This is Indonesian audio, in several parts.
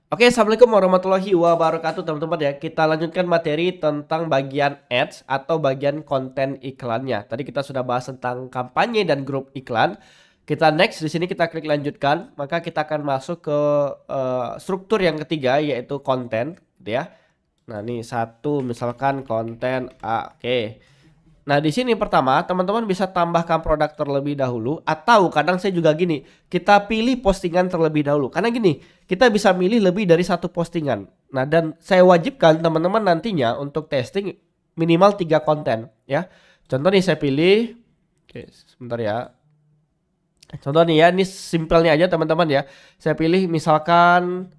Oke, Assalamualaikum warahmatullahi wabarakatuh teman-teman ya. Kita lanjutkan materi tentang bagian ads atau bagian konten iklannya. Tadi kita sudah bahas tentang kampanye dan grup iklan. Kita next di sini kita klik lanjutkan, maka kita akan masuk ke struktur yang ketiga yaitu konten, gitu ya. Nah, ini satu misalkan konten A. Oke. Nah, di sini pertama, teman-teman bisa tambahkan produk terlebih dahulu atau kadang saya juga gini, kita pilih postingan terlebih dahulu. Karena gini, kita bisa milih lebih dari satu postingan. Nah, dan saya wajibkan teman-teman nantinya untuk testing minimal 3 konten ya. Contoh nih saya pilih, oke, sebentar ya. Contoh nih ya, ini simpelnya aja teman-teman ya. Saya pilih misalkan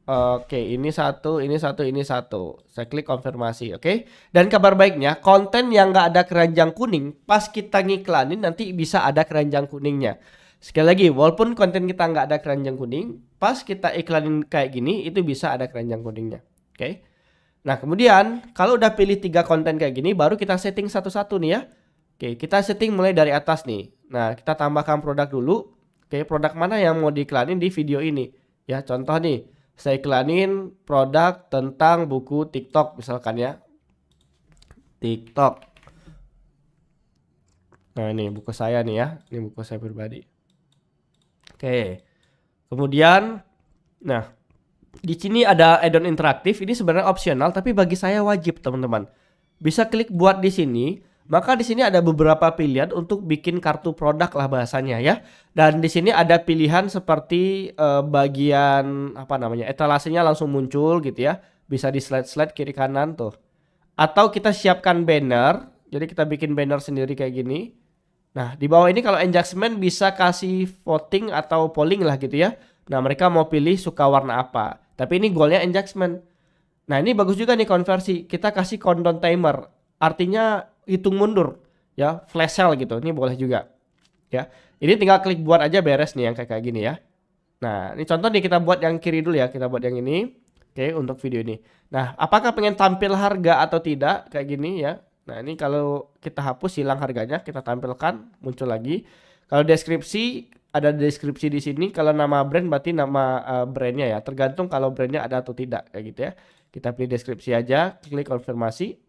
oke, ini satu, ini satu, ini satu. Saya klik konfirmasi, oke. Dan kabar baiknya, konten yang nggak ada keranjang kuning, pas kita ngiklanin nanti bisa ada keranjang kuningnya. Sekali lagi, walaupun konten kita nggak ada keranjang kuning, pas kita iklanin kayak gini, itu bisa ada keranjang kuningnya, oke. Nah, kemudian kalau udah pilih 3 konten kayak gini, baru kita setting satu-satu nih ya. Oke, kita setting mulai dari atas nih. Nah, kita tambahkan produk dulu. Oke, produk mana yang mau diiklanin di video ini? Ya, contoh nih. Saya iklanin produk tentang buku TikTok misalkan ya. TikTok. Nah, ini buku saya nih ya. Ini buku saya pribadi. Oke. Kemudian nah, di sini ada add-on interaktif. Ini sebenarnya opsional tapi bagi saya wajib, teman-teman. Bisa klik buat di sini. Maka di sini ada beberapa pilihan untuk bikin kartu produk lah bahasanya ya. Dan di sini ada pilihan seperti bagian apa namanya, etalasenya langsung muncul gitu ya. Bisa di slide-slide kiri kanan tuh. Atau kita siapkan banner. Jadi kita bikin banner sendiri kayak gini. Nah, di bawah ini kalau engagement bisa kasih voting atau polling lah gitu ya. Nah, mereka mau pilih suka warna apa. Tapi ini goalnya engagement. Nah, ini bagus juga nih konversi. Kita kasih countdown timer. Artinya hitung mundur ya, flash sale gitu. Ini boleh juga ya. Ini tinggal klik buat aja beres nih yang kayak gini ya. Nah, ini contoh nih kita buat yang kiri dulu ya. Kita buat yang ini. Oke, untuk video ini. Nah, apakah pengen tampil harga atau tidak kayak gini ya. Nah, ini kalau kita hapus hilang harganya, kita tampilkan muncul lagi. Kalau deskripsi ada deskripsi di sini. Kalau nama brand berarti nama brandnya ya. Tergantung kalau brandnya ada atau tidak kayak gitu ya. Kita pilih deskripsi aja, klik konfirmasi.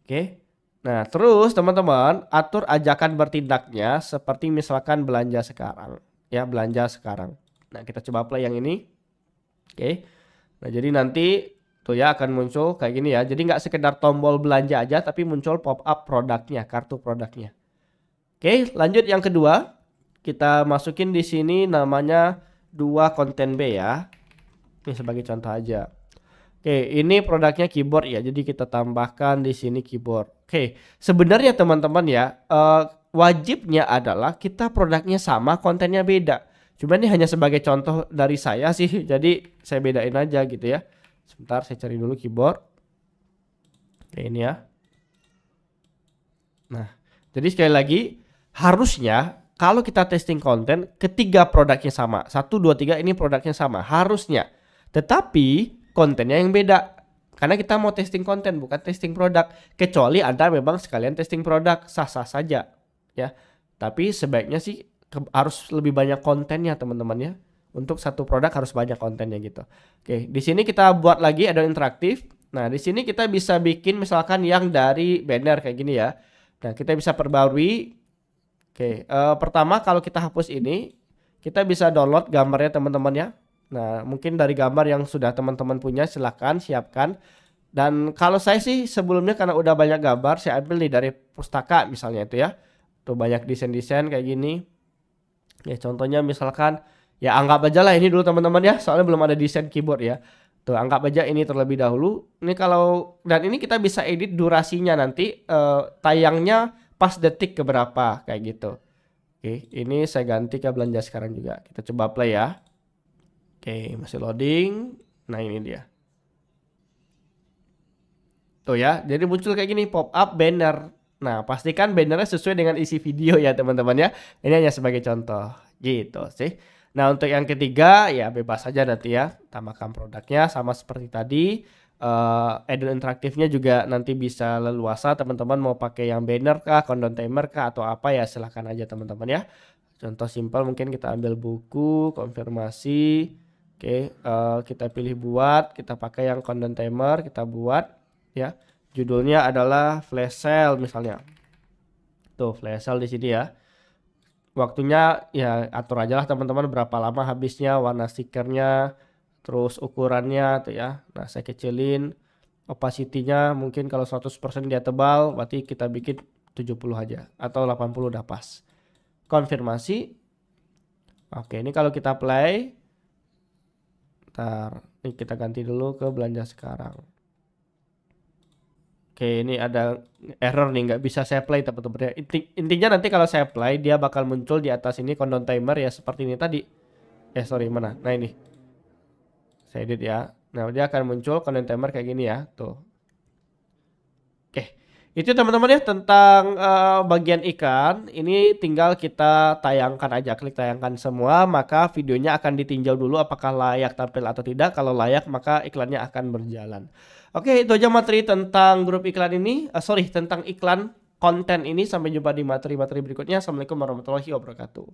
Oke. Nah, terus teman-teman atur ajakan bertindaknya seperti misalkan belanja sekarang. Ya, belanja sekarang. Nah, kita coba play yang ini. Oke. Nah, jadi nanti tuh ya akan muncul kayak gini ya. Jadi nggak sekedar tombol belanja aja tapi muncul pop up produknya, kartu produknya. Oke, lanjut yang kedua. Kita masukin di sini namanya 2 konten B ya. Ini sebagai contoh aja. Oke, ini produknya keyboard ya. Jadi kita tambahkan di sini keyboard. Oke, sebenarnya teman-teman ya, wajibnya adalah kita produknya sama, kontennya beda. Cuma ini hanya sebagai contoh dari saya sih. Jadi saya bedain aja gitu ya. Sebentar, saya cari dulu keyboard. Oke, ini ya. Nah, jadi sekali lagi harusnya kalau kita testing konten, ketiga produknya sama. 1, 2, 3 ini produknya sama. Harusnya. Tetapi kontennya yang beda. Karena kita mau testing konten bukan testing produk. Kecuali Anda memang sekalian testing produk, sah-sah saja ya. Tapi sebaiknya sih harus lebih banyak kontennya teman-teman ya. Untuk satu produk harus banyak kontennya gitu. Oke, di sini kita buat lagi ada interaktif. Nah, di sini kita bisa bikin misalkan yang dari banner kayak gini ya. Nah, kita bisa perbarui. Oke, pertama kalau kita hapus ini, kita bisa download gambarnya teman-teman ya. Nah, mungkin dari gambar yang sudah teman-teman punya silahkan siapkan. Dan kalau saya sih sebelumnya karena udah banyak gambar, saya ambil nih dari pustaka misalnya itu ya. Tuh banyak desain-desain kayak gini. Ya contohnya misalkan, ya anggap aja lah ini dulu teman-teman ya, soalnya belum ada desain keyboard ya. Tuh anggap aja ini terlebih dahulu. Ini kalau, dan ini kita bisa edit durasinya nanti, tayangnya pas detik keberapa kayak gitu. Oke, ini saya ganti ke belanja sekarang juga. Kita coba play ya. Oke, masih loading. Nah, ini dia. Tuh ya, jadi muncul kayak gini pop up banner. Nah, pastikan bannernya sesuai dengan isi video ya teman-teman ya. Ini hanya sebagai contoh gitu sih. Nah, untuk yang ketiga ya bebas saja nanti ya. Tambahkan produknya sama seperti tadi. Add-on interaktifnya juga nanti bisa leluasa, teman-teman mau pakai yang banner kah, countdown timer kah atau apa ya silahkan aja teman-teman ya. Contoh simpel mungkin kita ambil buku, konfirmasi. Oke, kita pilih buat, kita pakai yang content timer, kita buat ya. Judulnya adalah flash sale misalnya. Tuh, flash sale di sini ya. Waktunya ya atur aja lah teman-teman berapa lama habisnya, warna stikernya, terus ukurannya tuh ya. Nah, saya kecilin opacity-nya, mungkin kalau 100% dia tebal, berarti kita bikin 70 aja atau 80 udah pas. Konfirmasi. Oke, ini kalau kita play, ntar ini kita ganti dulu ke belanja sekarang. Oke, ini ada error nih, nggak bisa saya play teman-teman ya. Intinya nanti kalau saya play dia bakal muncul di atas ini countdown timer ya seperti ini tadi. Sorry, mana? Nah ini, saya edit ya. Nah dia akan muncul countdown timer kayak gini ya, tuh. Oke, itu teman-teman ya tentang bagian iklan. Ini tinggal kita tayangkan aja, klik tayangkan semua, maka videonya akan ditinjau dulu apakah layak tampil atau tidak. Kalau layak maka iklannya akan berjalan. Oke, itu aja materi tentang grup iklan ini. Tentang iklan konten ini. Sampai jumpa di materi-materi berikutnya. Assalamualaikum warahmatullahi wabarakatuh.